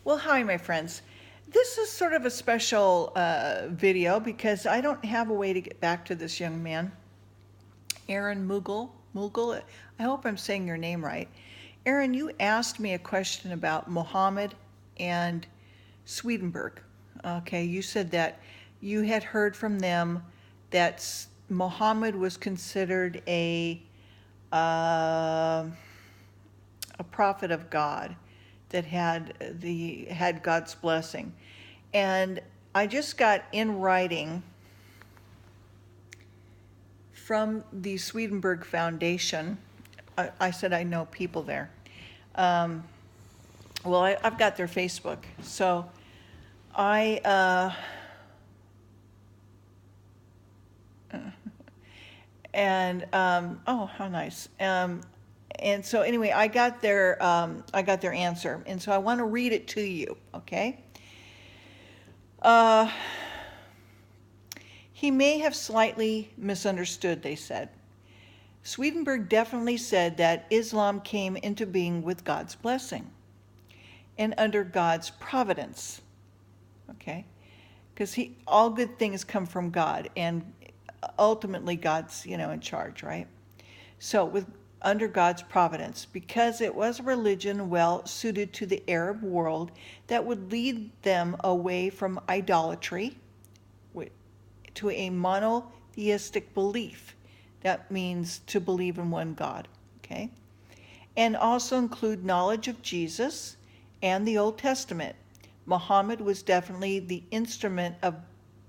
Well, hi, my friends. This is sort of a special video because I don't have a way to get back to this young man, Aaron Mughal. I hope I'm saying your name right. Aaron, you asked me a question about Muhammad and Swedenborg. Okay, you said that you had heard from them that Muhammad was considered a prophet of God that had God's blessing. And I just got in writing from the Swedenborg Foundation. I said I know people there. I've got their Facebook. So oh, how nice. And so anyway, I got their answer, and so I want to read it to you. Okay. He may have slightly misunderstood, they said. Swedenborg definitely said that Islam came into being with God's blessing and under God's providence. Okay, because all good things come from God, and ultimately God's in charge, right? So under God's providence, because it was a religion well suited to the Arab world that would lead them away from idolatry to a monotheistic belief. That means to believe in one God, okay? And also include knowledge of Jesus and the Old Testament. Muhammad was definitely the instrument of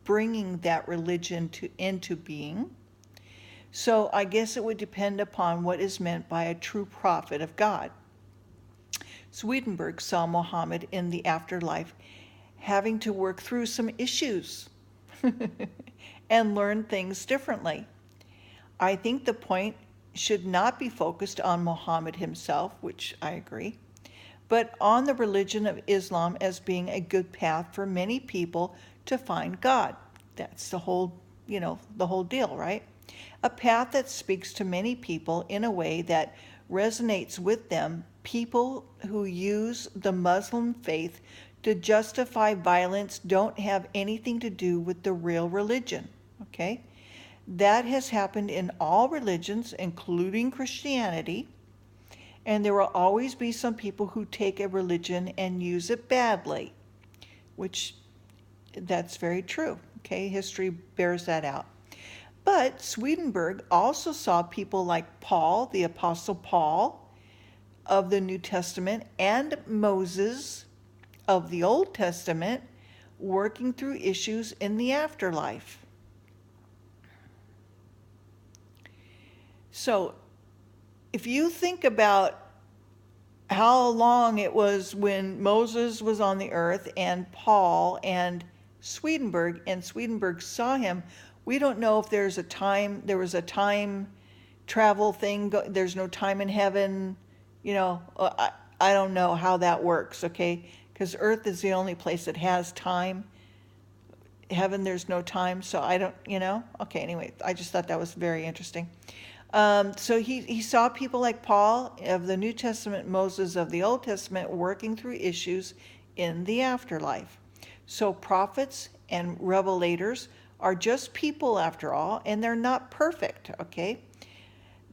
bringing that religion into being. So I guess it would depend upon what is meant by a true prophet of God. Swedenborg saw Muhammad in the afterlife having to work through some issues and learn things differently. I think the point should not be focused on Muhammad himself, which I agree, but on the religion of Islam as being a good path for many people to find God. That's the whole deal, right? A path that speaks to many people in a way that resonates with them, people who use the Muslim faith to justify violence don't have anything to do with the real religion, okay? That has happened in all religions, including Christianity, and there will always be some people who take a religion and use it badly, which that's very true, okay? History bears that out. But Swedenborg also saw people like Paul, the Apostle Paul of the New Testament, and Moses of the Old Testament working through issues in the afterlife. So if you think about how long it was when Moses was on the earth and Paul and Swedenborg saw him, we don't know if there was a time travel thing. There's no time in heaven. I don't know how that works, okay? Because Earth is the only place that has time. Heaven, there's no time, so I don't, Okay, anyway, I just thought that was very interesting. So he saw people like Paul of the New Testament, Moses of the Old Testament working through issues in the afterlife. So prophets and revelators are just people after all, and they're not perfect, okay?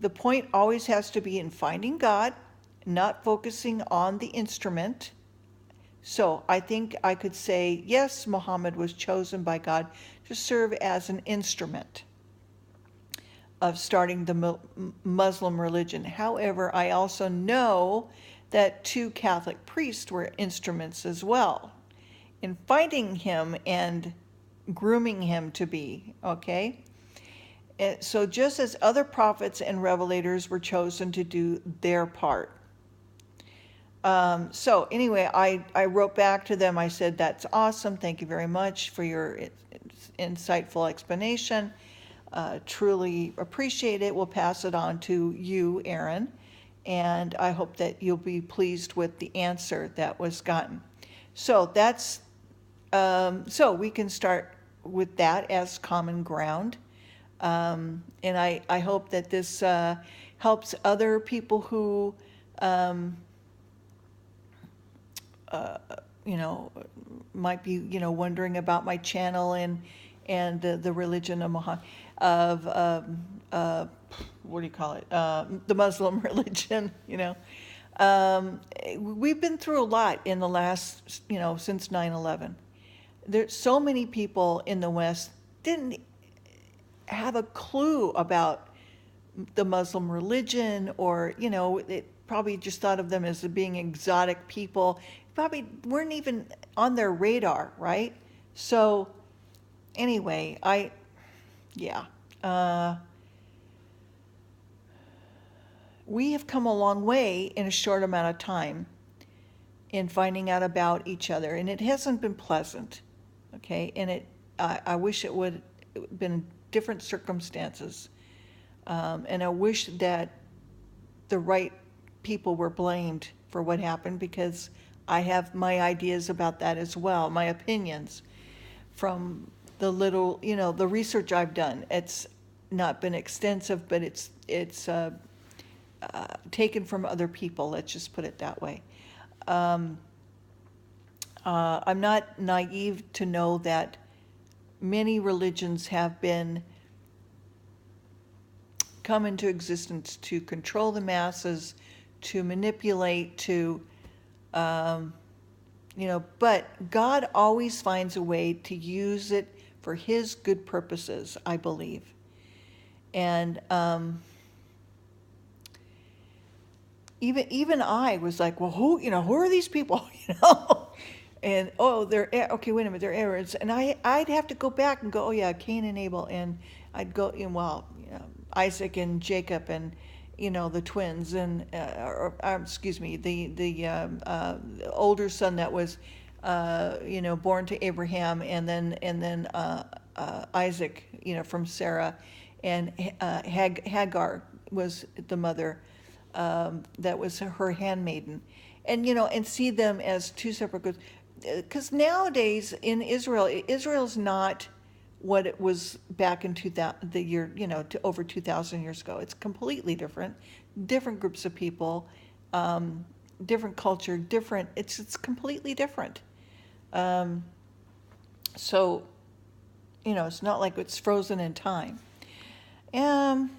The point always has to be in finding God, not focusing on the instrument. So I think I could say, yes, Muhammad was chosen by God to serve as an instrument of starting the Muslim religion. However, I also know that 2 Catholic priests were instruments as well in finding him and grooming him to be, okay? So just as other prophets and revelators were chosen to do their part. So anyway, I wrote back to them. I said, that's awesome. Thank you very much for your insightful explanation. Truly appreciate it. We'll pass it on to you, Aaron, and I hope that you'll be pleased with the answer that was gotten. So that's so we can start with that as common ground, and I hope that this helps other people who might be, wondering about my channel and the religion of what do you call it? The Muslim religion, We've been through a lot in the last, since 9/11. There's so many people in the West didn't have a clue about the Muslim religion, or, it probably just thought of them as being exotic people. Probably weren't even on their radar, right? So anyway, we have come a long way in a short amount of time in finding out about each other, and it hasn't been pleasant, okay? And I wish it would have been different circumstances, and I wish that the right people were blamed for what happened, because I have my ideas about that as well, my opinions from the little, the research I've done. It's not been extensive, but it's taken from other people, let's just put it that way. I'm not naive to know that many religions have been come into existence to control the masses, to manipulate, but God always finds a way to use it for his good purposes, I believe. And even I was like, well, who are these people? And they're okay. Wait a minute, they're Arabs, and I'd have to go back and go, oh yeah, Cain and Abel, and I'd go, Isaac and Jacob, and the twins, and excuse me, the older son that was born to Abraham, and then Isaac, from Sarah, and Hagar was the mother, that was her handmaiden, and see them as two separate groups. Because nowadays in Israel's not what it was back in over 2,000 years ago. It's completely different groups of people, different culture, it's completely different. So, it's not like it's frozen in time. And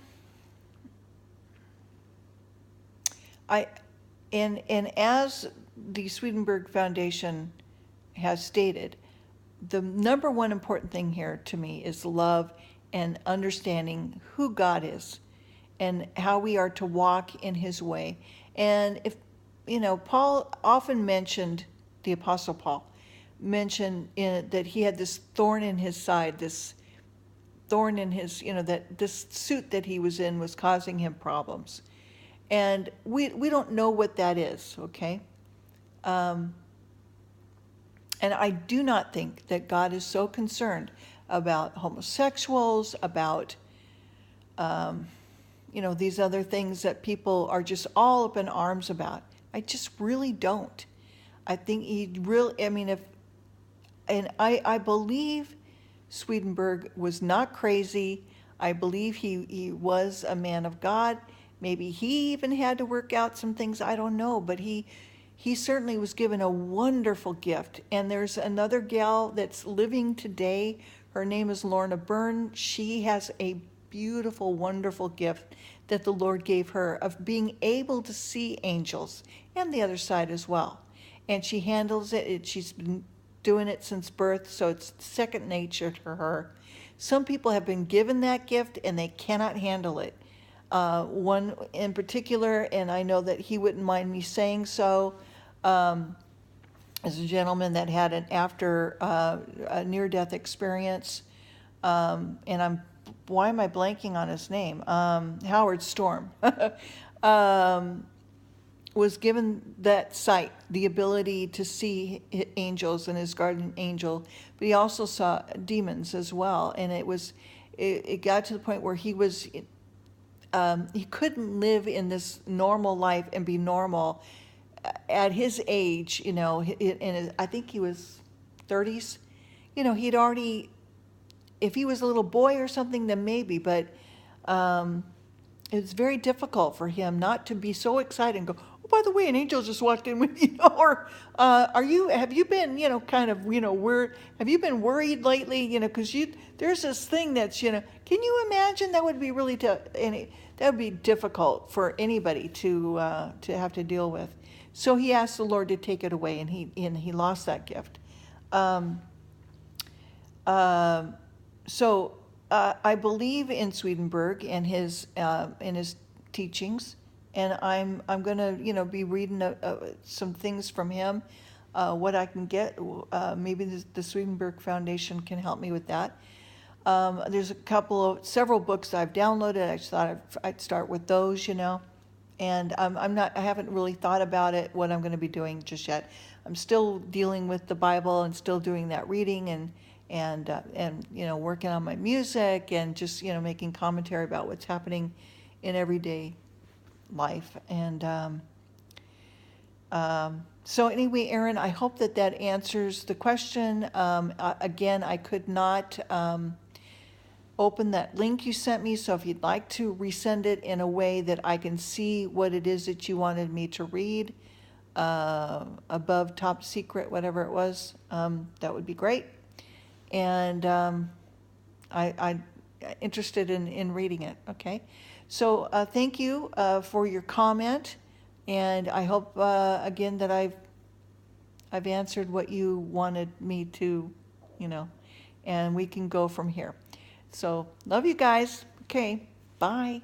as the Swedenborg Foundation has stated, the number one important thing here to me is love and understanding who God is and how we are to walk in his way. And if, Paul often mentioned, the Apostle Paul mentioned that he had this thorn in his side, this thorn in his, that this suit that he was in was causing him problems. And we don't know what that is, okay? And I do not think that God is so concerned about homosexuals, about, these other things that people are just all up in arms about. I just really don't. I think I believe Swedenborg was not crazy. I believe he was a man of God. Maybe he even had to work out some things, I don't know, but he certainly was given a wonderful gift. And there's another gal that's living today. Her name is Lorna Byrne. She has a beautiful, wonderful gift that the Lord gave her of being able to see angels and the other side as well. And she handles it. She's been doing it since birth, so it's second nature to her. Some people have been given that gift and they cannot handle it. One in particular, and I know that he wouldn't mind me saying so, is a gentleman that had an a near-death experience, and why am I blanking on his name? Howard Storm was given that sight, the ability to see angels and his guardian angel, but he also saw demons as well, and it got to the point where he couldn't live in this normal life and be normal at his age, I think he was 30s. He'd already, if he was a little boy or something, then maybe, but it's very difficult for him not to be so excited and go, oh by the way, an angel just walked in with you, or have you been, kind of, have you been worried lately, because there's this thing that's, can you imagine that would be really tough, that would be difficult for anybody to have to deal with. So he asked the Lord to take it away, and he lost that gift. So I believe in Swedenborg and his teachings, and I'm going to be reading some things from him, what I can get. Maybe the Swedenborg Foundation can help me with that. There's several books I've downloaded. I just thought I'd start with those, and I haven't really thought about it, what I'm going to be doing just yet. I'm still dealing with the Bible and still doing that reading and working on my music and just making commentary about what's happening in everyday life. And so anyway, Aaron, I hope that answers the question. Again, I could not open that link you sent me, so if you'd like to resend it in a way that I can see what it is that you wanted me to read, above top secret, whatever it was, that would be great. And I'm interested in reading it. Okay, so thank you for your comment, and I hope again that I've answered what you wanted me to, and we can go from here. So love you guys. Okay, bye.